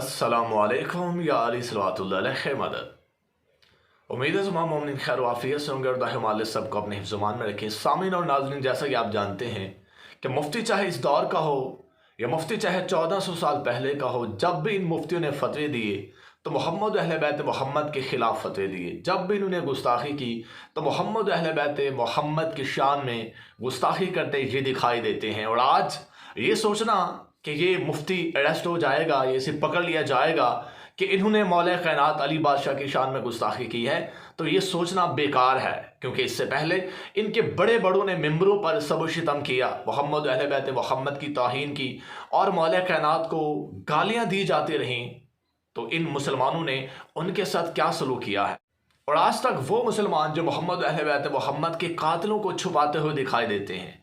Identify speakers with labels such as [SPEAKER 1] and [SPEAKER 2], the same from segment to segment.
[SPEAKER 1] अस्सलामु अलैकुम या अली सल्लल्लाहु अलैहि मदद। उम्मीद है तमाम मोमिन खैर वाफियत से होंगे और दाहिमाल सबको अपने हिफ्ज़-ओ-मान में रखें। सामीन और नाज़रीन, जैसा कि आप जानते हैं कि मुफ्ती चाहे इस दौर का हो या मुफ्ती चाहे 1400 साल पहले का हो, जब भी इन मुफ्तियों ने फतवे दिए तो मोहम्मद अहले बैत मोहम्मद के ख़िलाफ़ फतवे दिए। जब भी इन्होंने गुस्ताखी की तो मोहम्मद अहले बैत मोहम्मद की शान में गुस्ताखी करते ये दिखाई देते हैं। और आज ये सोचना कि ये मुफ्ती अरेस्ट हो जाएगा, ये इसे पकड़ लिया जाएगा कि इन्होंने मौला कायनात अली बादशाह की शान में गुस्ताखी की है, तो ये सोचना बेकार है। क्योंकि इससे पहले इनके बड़े बड़ों ने मिंबरों पर सब शितम किया, मोहम्मद अहले बैत मोहम्मद की तौहीन की और मौला कायनात को गालियाँ दी जाती रहीं। तो इन मुसलमानों ने उनके साथ क्या सलूक किया है। और आज तक वो मुसलमान जो मोहम्मद अहले बैत मोहम्मद के कातलों को छुपाते हुए दिखाई देते हैं,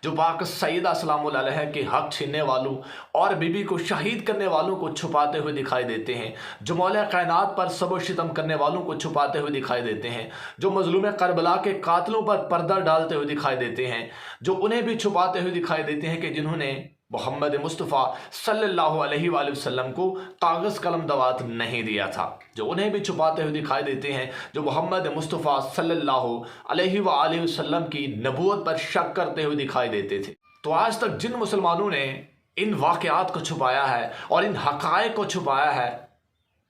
[SPEAKER 1] जो पाक सैयदा सलामुल अलैहा के हक छीनने वालों और बीबी को शहीद करने वालों को छुपाते हुए दिखाई देते हैं, जो मौला कायनात पर सब शितम करने वालों को छुपाते हुए दिखाई देते हैं, जो मजलूम करबला के कातलों पर पर्दा डालते हुए दिखाई देते हैं, जो उन्हें भी छुपाते हुए दिखाई देते हैं कि जिन्होंने मोहम्मद मुस्तफ़ा सल्लल्लाहु अलैहि वसल्लम को कागज़ कलम दवात नहीं दिया था, जो उन्हें भी छुपाते हुए दिखाई देते हैं, जो मोहम्मद मुस्तफ़ा सल्लल्लाहु अलैहि वसल्लम की नबूवत पर शक करते हुए दिखाई देते थे। तो आज तक जिन मुसलमानों ने इन वाक़यात को छुपाया है और इन हक़ाइक़ को छुपाया है,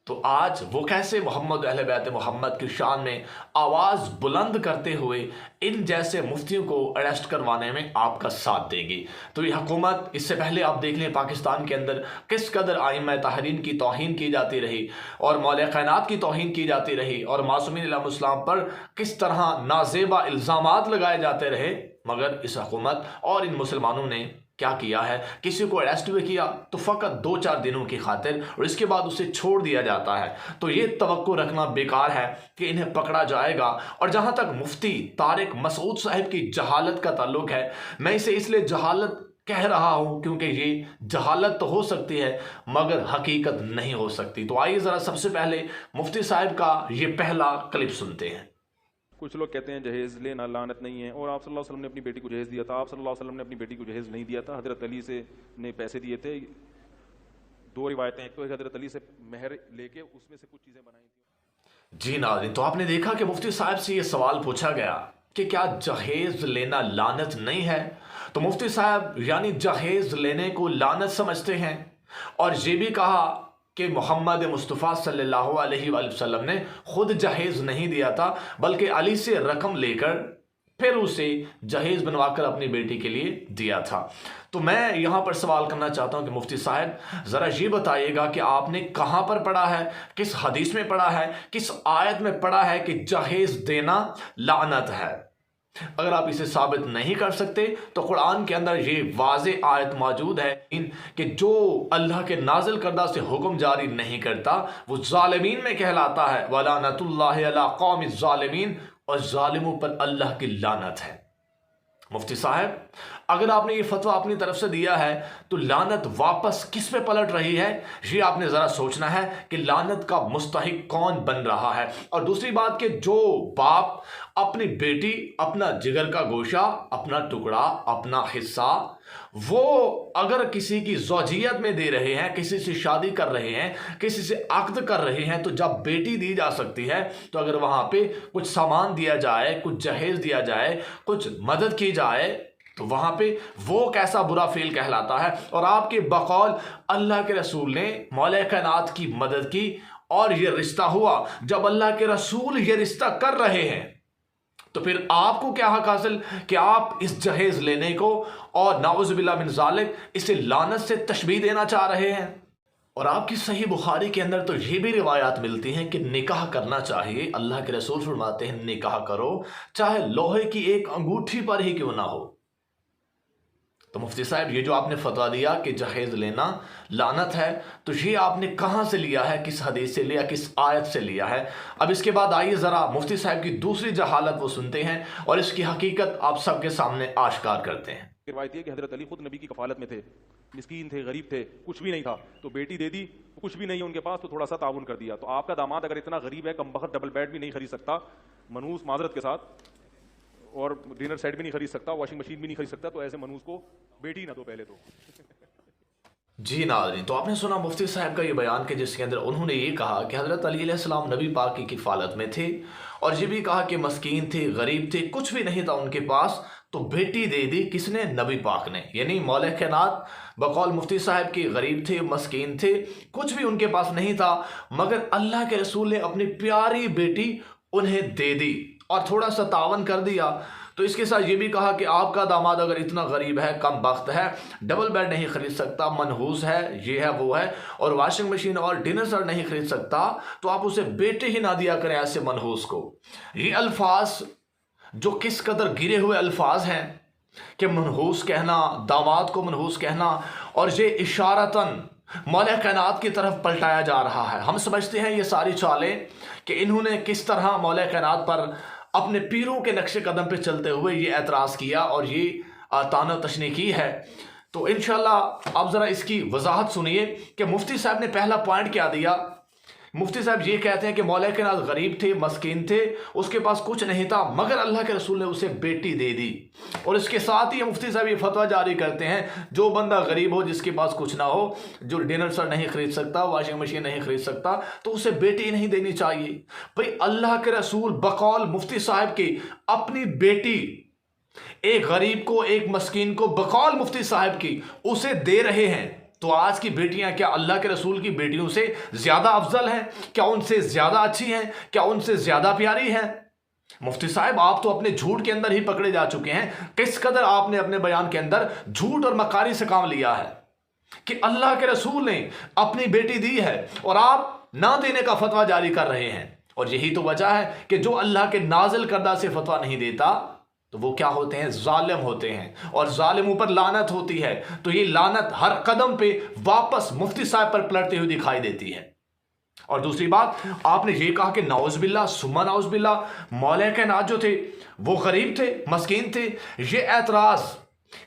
[SPEAKER 1] तो आज वो कैसे मोहम्मद अहले बैत मोहम्मद की शान में आवाज़ बुलंद करते हुए इन जैसे मुफ्तियों को अरेस्ट करवाने में आपका साथ देंगी। तो ये हुकूमत, इससे पहले आप देख लें पाकिस्तान के अंदर किस कदर आइम्मा ताहरीन की तौहीन की जाती रही और मौला कायनात की तौहीन की जाती रही और मासूमीन अलैहिस्सलाम पर किस तरह नाजेबा इल्ज़ामात लगाए जाते रहे, मगर इस हुकूमत और इन मुसलमानों ने क्या किया है, किसी को अरेस्ट भी किया तो फ़कत 2-4 दिनों की खातिर और इसके बाद उसे छोड़ दिया जाता है। तो ये तवक्को रखना बेकार है कि इन्हें पकड़ा जाएगा। और जहाँ तक मुफ्ती तारिक मसूद साहब की जहालत का ताल्लुक है, मैं इसे इसलिए जहालत कह रहा हूँ क्योंकि ये जहालत तो हो सकती है मगर हकीकत नहीं हो सकती। तो आइए ज़रा सबसे पहले मुफ्ती साहब का ये पहला क्लिप सुनते हैं।
[SPEAKER 2] कुछ लोग कहते हैं जहेज़ लेना लानत नहीं है, और आप सल्लल्लाहु अलैहि वसल्लम ने अपनी बेटी को जहेज़ दिया था। आप सल्लल्लाहु अलैहि वसल्लम ने अपनी बेटी को जहेज़ नहीं दिया था, हज़रत अली से ने पैसे दिए थे। दो रिवायतें, एक तो हज़रत अली से मेहर लेके उसमें से कुछ चीज़ें बनाई थी।
[SPEAKER 1] जी नाज़रीन, तो आपने देखा कि मुफ्ती साहब से ये सवाल पूछा गया कि क्या जहेज़ लेना लानत नहीं है, तो मुफ्ती साहब यानी जहेज़ लेने को लानत समझते हैं। और ये भी कहा कि मोहम्मद मुस्तफ़ा सल्लल्लाहु अलैहि वसल्लम ने खुद जहेज़ नहीं दिया था, बल्कि अली से रकम लेकर फिर उसे जहेज़ बनवाकर अपनी बेटी के लिए दिया था। तो मैं यहाँ पर सवाल करना चाहता हूँ कि मुफ्ती साहब ज़रा ये बताइएगा कि आपने कहाँ पर पढ़ा है, किस हदीस में पढ़ा है, किस आयत में पढ़ा है कि जहेज़ देना लानत है। अगर आप इसे साबित नहीं कर सकते तो कुरान के अंदर ये वाज़े आयत मौजूद है कि जो अल्लाह के नाजिल करदा से हुक्म जारी नहीं करता वो ज़ालिमीन में कहलाता है। वलानतुल्लाहि अला कौमिज़ ज़ालिमीन, और ज़ालिमों पर अल्लाह की लानत है। मुफ्ती साहब, अगर आपने ये फतवा अपनी तरफ से दिया है तो लानत वापस किस पे पलट रही है, ये आपने ज़रा सोचना है कि लानत का मुस्तहिक कौन बन रहा है। और दूसरी बात कि जो बाप अपनी बेटी, अपना जिगर का गोशा, अपना टुकड़ा, अपना हिस्सा, वो अगर किसी की ज़ौजियत में दे रहे हैं, किसी से शादी कर रहे हैं, किसी से अक़्द कर रहे हैं, तो जब बेटी दी जा सकती है तो अगर वहाँ पे कुछ सामान दिया जाए, कुछ जहेज़ दिया जाए, कुछ मदद की जाए, तो वहाँ पे वो कैसा बुरा फेल कहलाता है। और आपके बकौल अल्लाह के रसूल ने मौला कायनात की मदद की और ये रिश्ता हुआ। जब अल्लाह के रसूल ये रिश्ता कर रहे हैं तो फिर आपको क्या हक हासिल कि आप इस जहेज़ लेने को और नाउज़ुबिल्लाह मिन ज़ालिक इसे लानत से तशबीह देना चाह रहे हैं। और आपकी सही बुखारी के अंदर तो ये भी रिवायात मिलती हैं कि निकाह करना चाहिए। अल्लाह के रसूल फरमाते हैं निकाह करो चाहे लोहे की एक अंगूठी पर ही क्यों ना हो। तो मुफ्ती साहब, ये जो आपने फतवा दिया कि जहेज़ लेना लानत है, तो ये आपने कहाँ से लिया है, किस हदीस से लिया, किस आयत से लिया है? अब इसके बाद आइए ज़रा मुफ्ती साहब की दूसरी जहालत वो सुनते हैं और इसकी हकीकत आप सबके सामने आश्कार करते हैं।
[SPEAKER 2] रिवायत है कि हज़रत अली खुद नबी की कफ़ालत में थे, मिस्कीन थे, गरीब थे, कुछ भी नहीं था, तो बेटी दे दी, कुछ भी नहीं है उनके पास, तो थोड़ा सा ताउन कर दिया। तो आपका दामाद अगर इतना गरीब है, कमबख्त डबल बेड भी नहीं खरीद सकता, मनूस माजरत के साथ, और डिनर सेट भी नहीं खरीद सकता, वॉशिंग मशीन भी नहीं खरीद सकता, तो ऐसे मनूस को बेटी ना दो पहले तो।
[SPEAKER 1] जी नाज़रीन, तो आपने सुना मुफ्ती साहब का ये बयान कि जिसके अंदर उन्होंने ये कहा कि हज़रत अली अलैहिस्सलाम नबी पाक की किफ़ालत में थे, और ये भी कहा कि मस्कीन थे, गरीब थे, कुछ भी नहीं था उनके पास, तो बेटी दे दी किसने? नबी पाक ने। यानी मौला कायनात बकौल मुफ्ती साहब के गरीब थे, मस्कीन थे, कुछ भी उनके पास नहीं था, मगर अल्लाह के रसूल ने अपनी प्यारी बेटी उन्हें दे दी और थोड़ा सा तावन कर दिया। तो इसके साथ ये भी कहा कि आपका दामाद अगर इतना गरीब है, कम बख्त है, डबल बेड नहीं खरीद सकता, मनहूस है, ये है वो है, और वॉशिंग मशीन और डिनर सेट नहीं खरीद सकता, तो आप उसे बेटे ही ना दिया करें ऐसे मनहूस को। ये अल्फाज जो किस कदर गिरे हुए अल्फाज हैं कि मनहूस कहना, दामाद को मनहूस कहना, और ये इशारतन मौला कायनात की तरफ पलटाया जा रहा है। हम समझते हैं ये सारी चालें कि इन्होंने किस तरह मौला कायनात पर अपने पीरों के नक्शे कदम पे चलते हुए ये एतराज़ किया और ये ताना तशनी की है। तो इंशाल्लाह आप ज़रा इसकी वजाहत सुनिए कि मुफ्ती साहब ने पहला पॉइंट क्या दिया। मुफ्ती साहब ये कहते हैं कि मौला कायनात गरीब थे, मस्कीन थे, उसके पास कुछ नहीं था, मगर अल्लाह के रसूल ने उसे बेटी दे दी। और इसके साथ ही मुफ्ती साहब ये फतवा जारी करते हैं, जो बंदा गरीब हो, जिसके पास कुछ ना हो, जो डिनर सेट नहीं खरीद सकता, वॉशिंग मशीन नहीं खरीद सकता, तो उसे बेटी नहीं देनी चाहिए। भाई अल्लाह के रसूल बकौल मुफ्ती साहब की अपनी बेटी एक गरीब को, एक मस्कीन को, बकौल मुफ्ती साहब की उसे दे रहे हैं। तो आज की बेटियां क्या अल्लाह के रसूल की बेटियों से ज्यादा अफजल हैं? क्या उनसे ज्यादा अच्छी हैं? क्या उनसे ज्यादा प्यारी हैं? मुफ्ती साहब आप तो अपने झूठ के अंदर ही पकड़े जा चुके हैं। किस कदर आपने अपने बयान के अंदर झूठ और मकारी से काम लिया है कि अल्लाह के रसूल ने अपनी बेटी दी है और आप ना देने का फतवा जारी कर रहे हैं। और यही तो वजह है कि जो अल्लाह के नाजिल करदा से फतवा नहीं देता तो वो क्या होते हैं? जालिम होते हैं, और जालिमों पर लानत होती है। तो ये लानत हर कदम पे वापस मुफ्ती साहब पर पलटती हुई दिखाई देती है। और दूसरी बात, आपने ये कहा कि नाउज़बिल्लाह सुम्मा नाउज़बिल्लाह मौला कायनात जो थे वो गरीब थे, मस्कीन थे। ये एतराज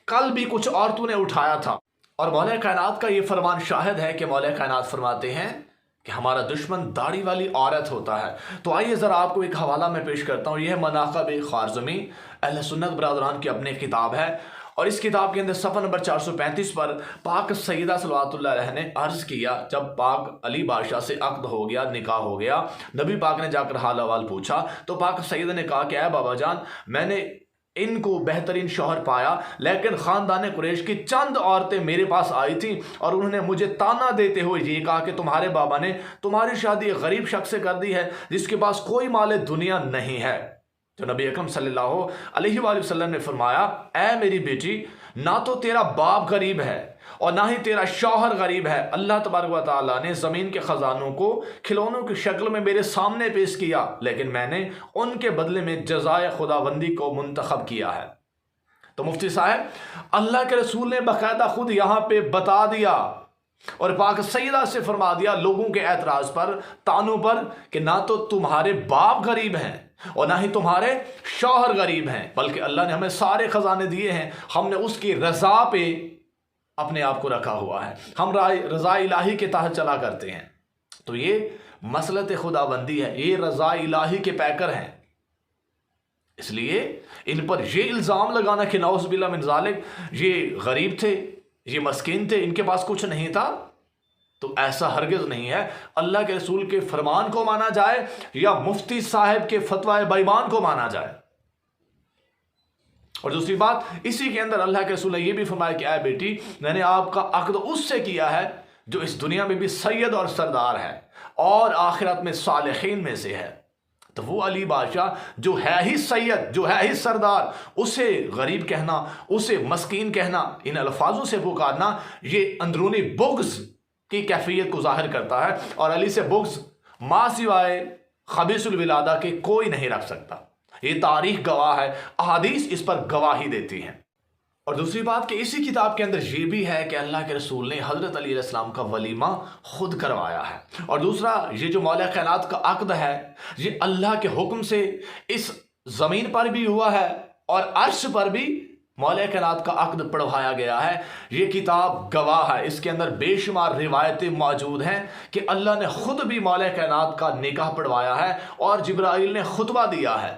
[SPEAKER 1] कल भी कुछ औरतों ने उठाया था, और मौला कायनात का ये फरमान शाहिद है कि मौला कायनात फरमाते हैं कि हमारा दुश्मन दाढ़ी वाली औरत होता है। तो आइए ज़रा आपको एक हवाला में पेश करता हूँ। यह मनाक़िब ख़वारिज़मी अहले सुन्नत बरादरान की अपनी किताब है, और इस किताब के अंदर सफ़ा नंबर 435 पर पाक सैयदा सल्लल्लाहु अलैहि ने अर्ज़ किया, जब पाक अली बादशाह से अक़्द हो गया, निकाह हो गया, नबी पाक ने जाकर हाल अहवाल पूछा, तो पाक सैयदा ने कहा कि ऐ बाबा जान, मैंने इनको बेहतरीन शौहर पाया, लेकिन ख़ानदान कुरैश की चंद औरतें मेरे पास आई थी और उन्होंने मुझे ताना देते हुए ये कहा कि तुम्हारे बाबा ने तुम्हारी शादी एक गरीब शख्स से कर दी है जिसके पास कोई माल दुनिया नहीं है। तो नबी अकरम सल्लल्लाहु अलैहि वसल्लम ने फरमाया, ऐ मेरी बेटी, ना तो तेरा बाप गरीब है और ना ही तेरा शौहर गरीब है। अल्लाह तबारक व तआला ने ज़मीन के ख़जानों को खिलौनों की शक्ल में मेरे सामने पेश किया, लेकिन मैंने उनके बदले में जज़ाए खुदाबंदी को मुंतखब किया है। तो मुफ्ती साहब, अल्लाह के रसूल ने बाकायदा खुद यहाँ पे बता दिया और पाक सैयदा से फरमा दिया लोगों के एतराज़ पर, तानों पर, कि ना तो तुम्हारे बाप गरीब हैं और ना ही तुम्हारे शौहर गरीब हैं, बल्कि अल्लाह ने हमें सारे खजाने दिए हैं, हमने उसकी रज़ा पे अपने आप को रखा हुआ है, हम रज़ा इलाही के तहत चला करते हैं। तो ये मसलत खुदाबंदी है, ये रज़ा इलाही के पैकर हैं। इसलिए इन पर ये इल्ज़ाम लगाना कि नौज़ बिल्लाह मिन ज़ालिक ये गरीब थे, ये मस्कीन थे, इनके पास कुछ नहीं था, तो ऐसा हरगिज़ नहीं है। अल्लाह के रसूल के फरमान को माना जाए या मुफ्ती साहब के फतवा बेईमान को माना जाए। और दूसरी बात, इसी के अंदर अल्लाह के रसूल ने यह भी फरमाया कि ऐ बेटी, मैंने आपका अक़्द उससे किया है जो इस दुनिया में भी सैयद और सरदार है और आखिरत में सालिहीन में से है। तो वो अली बादशाह जो है ही सैयद, जो है ही सरदार, उसे गरीब कहना, उसे मस्कीन कहना, इन अल्फाजों से पुकारना, ये अंदरूनी बुग़्ज़ की कैफियत को ज़ाहिर करता है। और अली से बुग़्ज़ माँ सिवाय खबीसुल विलादा के कोई नहीं रख सकता। ये तारीख गवाह है, अहादीस इस पर गवाही देती हैं। और दूसरी बात कि इसी किताब के अंदर ये भी है कि अल्लाह के रसूल ने हज़रत अली अलैहिस्सलाम का वलीमा खुद करवाया है। और दूसरा, ये जो मौला कायनात का अक़्द है, ये अल्लाह के हुक्म से इस ज़मीन पर भी हुआ है और अर्श पर भी मौला कायनात का अक़्द पढ़वाया गया है। ये किताब गवाह है, इसके अंदर बेशुमार रिवायतें मौजूद हैं कि अल्लाह ने खुद भी मौला कायनात का निकाह पढ़वाया है और जिब्राइल ने खुतबा दिया है।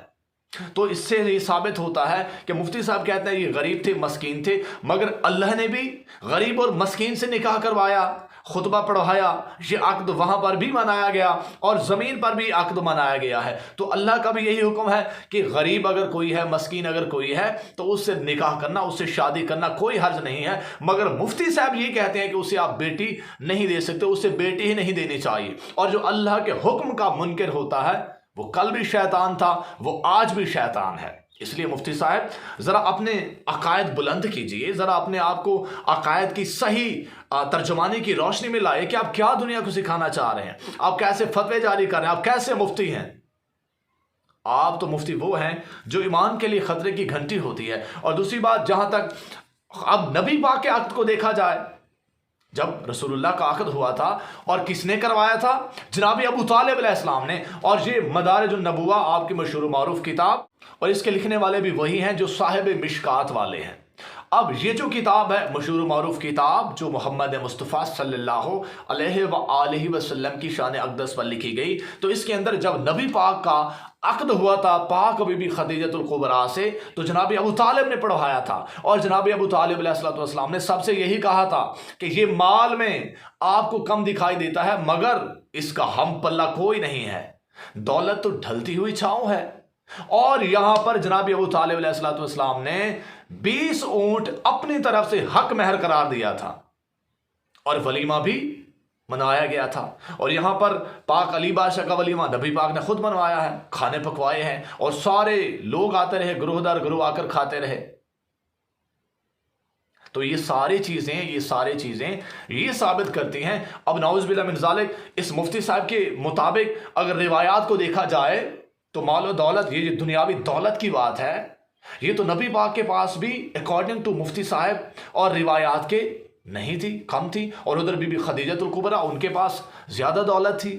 [SPEAKER 1] تو اس سے یہ ثابت ہوتا ہے کہ مفتی صاحب کہتے ہیں یہ غریب تھے، مسکین تھے، مگر اللہ نے بھی غریب اور مسکین سے نکاح کروایا، خطبہ پڑھایا، یہ عقد وہاں پر بھی منایا گیا اور زمین پر بھی عقد منایا گیا ہے۔ تو اللہ کا بھی یہی حکم ہے کہ غریب اگر کوئی ہے، مسکین اگر کوئی ہے تو اس سے نکاح کرنا، اس سے شادی کرنا کوئی حرج نہیں ہے۔ مگر مفتی صاحب یہ کہتے ہیں کہ اسے آپ بیٹی نہیں دے سکتے، اسے بیٹی ہی نہیں دینی چاہیے، اور جو اللہ کے حکم کا منکر ہوتا ہے وہ کل بھی شیطان تھا، وہ آج بھی شیطان ہے۔ اس لیے مفتی صاحب ذرا اپنے عقائد بلند کیجئے، ذرا اپنے آپ کو عقائد کی صحیح ترجمانی کی روشنی میں لائے کہ آپ کیا دنیا کو سکھانا چاہ رہے ہیں، آپ کیسے فتوے جاری کر رہے ہیں، آپ کیسے مفتی ہیں۔ آپ تو مفتی وہ ہیں جو ایمان کے لیے خطرے کی گھنٹی ہوتی ہے۔ اور دوسری بات، جہاں تک اب نبی پاک کے عقد کو دیکھا جائے، جب رسول اللہ کا عقد ہوا تھا اور کس نے کروایا تھا؟ جناب ابو طالب علیہ السلام نے۔ اور یہ مدارج النبوہ آپ کی مشہور و معروف کتاب، اور اس کے لکھنے والے بھی وہی ہیں جو صاحب مشکات والے ہیں۔ اب یہ جو کتاب ہے، مشہور و معروف کتاب جو محمد مصطفیٰ صلی اللہ علیہ وآلہ وسلم کی شان اقدس پر لکھی گئی، تو اس کے اندر جب نبی پاک کا عقد ہوا تھا پاک بی بی خدیجۃ الکبریٰ سے، تو جناب ابو طالب نے پڑھوایا تھا، اور جناب ابو طالب علیہ السلام نے سب سے یہی کہا تھا کہ یہ مال میں آپ کو کم دکھائی دیتا ہے، مگر اس کا ہم پلہ کوئی نہیں ہے، دولت تو ڈھلتی ہوئی چھاؤں ہے۔ اور یہاں پر جناب ابو طالب علیہ السلام نے 20 اونٹ اپنی طرف سے حق مہر قرار دیا تھا، اور ولیمہ بھی منوایا گیا تھا۔ اور یہاں پر پاک علی بادشاہ کا ولیمہ نبی پاک نے خود منوایا ہے، کھانے پکوائے ہیں، اور سارے لوگ آتے رہے، گروہ در گروہ آ کر کھاتے رہے۔ تو یہ ساری چیزیں یہ ثابت کرتی ہیں۔ اب نعوذ باللہ من ذالک، اس مفتی صاحب کے مطابق اگر روایات کو دیکھا جائے تو مال و دولت، یہ جو دنیاوی دولت کی بات ہے، یہ تو نبی پاک کے پاس بھی اکارڈنگ ٹو مفتی صاحب اور روایات کے نہیں تھی، کم تھی، اور ادھر بی بی خدیجۃ الکبریٰ ان کے پاس زیادہ دولت تھی۔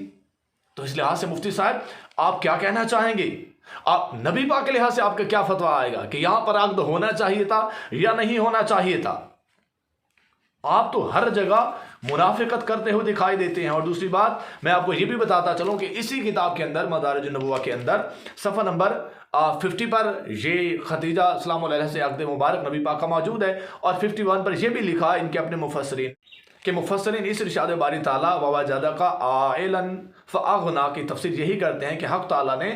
[SPEAKER 1] تو اس لحاظ سے مفتی صاحب آپ کیا کہنا چاہیں گے؟ آپ نبی پاک کے لحاظ سے آپ کا کیا فتویٰ آئے گا کہ یہاں پر عقد ہونا چاہیے تھا یا نہیں ہونا چاہیے تھا؟ آپ تو ہر جگہ منافقت کرتے ہوئے دکھائی دیتے ہیں۔ اور دوسری بات میں آپ کو یہ بھی بتاتا چلوں کہ اسی کتاب کے اندر، مدارج النبوہ کے اندر، صفحہ نمبر 50 پر یہ خدیجہ السلام علیہ سے عقد مبارک نبی پاک کا موجود ہے، اور 51 پر یہ بھی لکھا ان کے اپنے مفسرین کہ مفسرین اس ارشاد باری تعالیٰ وَوَجَدَكَ عَائِلًا فَأَغْنَىٰ کی تفسیر یہی کرتے ہیں کہ حق تعالیٰ نے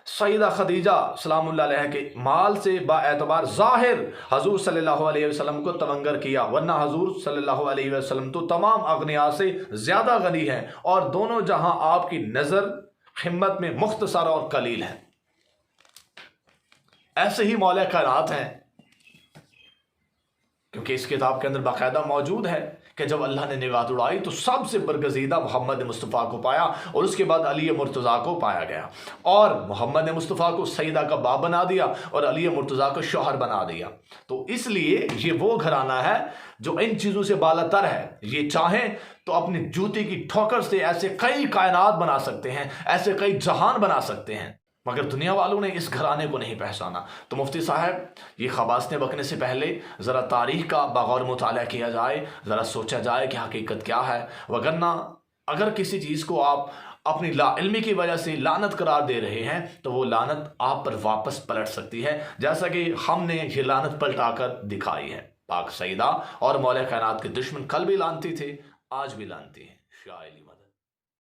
[SPEAKER 1] سیدہ خدیجہ سلام اللہ علیہ کے مال سے با اعتبار ظاہر حضور صلی اللہ علیہ وسلم کو تونگر کیا، ورنہ حضور صلی اللہ علیہ وسلم تو تمام اغنیاء سے زیادہ غنی ہیں، اور دونوں جہاں آپ کی نظر ہمت میں مختصر اور قلیل ہیں۔ ایسے ہی مولا کائنات ہیں، کیونکہ اس کتاب کے اندر باقاعدہ موجود ہے کہ جب اللہ نے نگاہ اڑائی تو سب سے برگزیدہ محمد مصطفیٰ کو پایا، اور اس کے بعد علی مرتضیٰ کو پایا گیا، اور محمد مصطفیٰ کو سیدہ کا باپ بنا دیا اور علی مرتضیٰ کو شوہر بنا دیا۔ تو اس لیے یہ وہ گھرانہ ہے جو ان چیزوں سے بالا تر ہے۔ یہ چاہیں تو اپنی جوتی کی ٹھوکر سے ایسے کئی کائنات بنا سکتے ہیں، ایسے کئی جہان بنا سکتے ہیں، مگر دنیا والوں نے اس گھرانے کو نہیں پہچانا۔ تو مفتی صاحب یہ خباثتیں بکنے سے پہلے ذرا تاریخ کا بغور مطالعہ کیا جائے، ذرا سوچا جائے کہ حقیقت کیا ہے، وگرنہ اگر کسی چیز کو آپ اپنی لا علمی کی وجہ سے لعنت قرار دے رہے ہیں تو وہ لعنت آپ پر واپس پلٹ سکتی ہے، جیسا کہ ہم نے یہ لعنت پلٹا کر دکھائی ہے۔ پاک سیدہ اور مولا کائنات کے دشمن کل بھی لعنتی تھے، آج بھی لعنتی ہیں۔ شاہ علی